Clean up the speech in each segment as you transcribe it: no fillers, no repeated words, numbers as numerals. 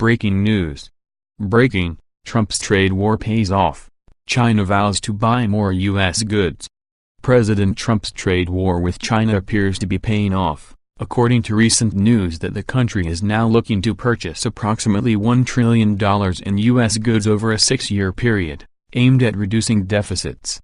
breaking news. Breaking, Trump's trade war pays off. China vows to buy more U.S. goods. President Trump's trade war with China appears to be paying off, according to recent news that the country is now looking to purchase approximately $1 trillion in U.S. goods over a 6-year period, aimed at reducing deficits.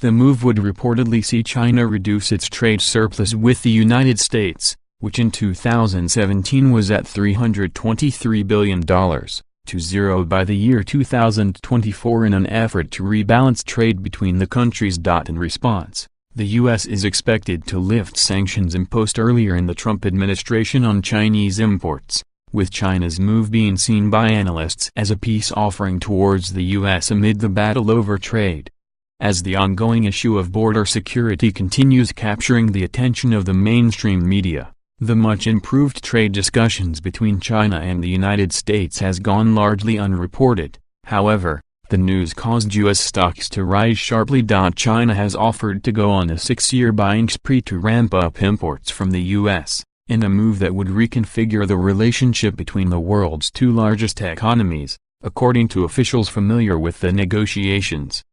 The move would reportedly see China reduce its trade surplus with the United States, which in 2017 was at $323 billion, to zero by the year 2024 in an effort to rebalance trade between the countries. In response, the U.S. is expected to lift sanctions imposed earlier in the Trump administration on Chinese imports, with China's move being seen by analysts as a peace offering towards the U.S. amid the battle over trade. As the ongoing issue of border security continues capturing the attention of the mainstream media, the much-improved trade discussions between China and the United States has gone largely unreported. However, the news caused U.S. stocks to rise sharply. China has offered to go on a 6-year buying spree to ramp up imports from the U.S., in a move that would reconfigure the relationship between the world's two largest economies, according to officials familiar with the negotiations.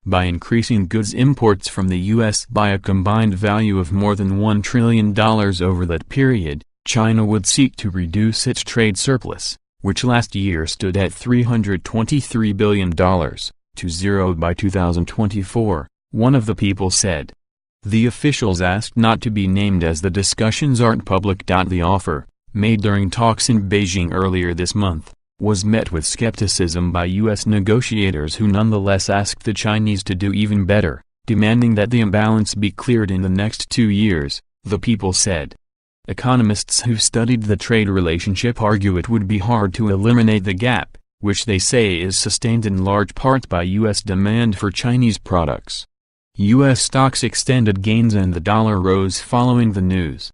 By increasing goods imports from the U.S. by a combined value of more than $1 trillion over that period, China would seek to reduce its trade surplus, which last year stood at $323 billion, to zero by 2024, one of the people said. The officials asked not to be named as the discussions aren't public. The offer, made during talks in Beijing earlier this month, was met with skepticism by U.S. negotiators who nonetheless asked the Chinese to do even better, demanding that the imbalance be cleared in the next 2 years, the people said. Economists who've studied the trade relationship argue it would be hard to eliminate the gap, which they say is sustained in large part by U.S. demand for Chinese products. U.S. stocks extended gains and the dollar rose following the news.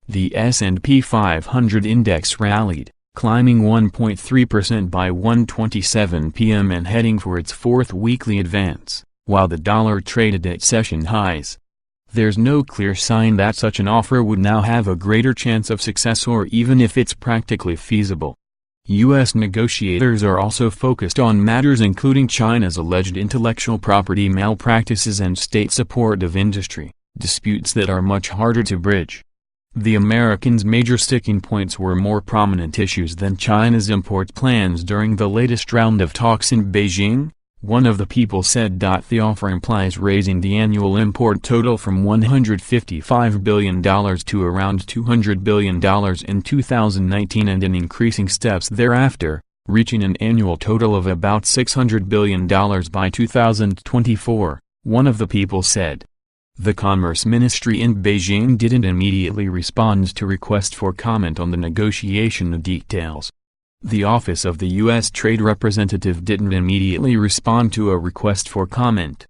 The S&P 500 index rallied, climbing 1.3% by 1:27 p.m. and heading for its fourth weekly advance, while the dollar traded at session highs. There's no clear sign that such an offer would now have a greater chance of success or even if it's practically feasible. U.S. negotiators are also focused on matters including China's alleged intellectual property malpractices and state support of industry, disputes that are much harder to bridge. The Americans' major sticking points were more prominent issues than China's import plans during the latest round of talks in Beijing, one of the people said. The offer implies raising the annual import total from $155 billion to around $200 billion in 2019 and in increasing steps thereafter, reaching an annual total of about $600 billion by 2024, one of the people said. The Commerce Ministry in Beijing didn't immediately respond to requests for comment on the negotiation details. The Office of the U.S. Trade Representative didn't immediately respond to a request for comment.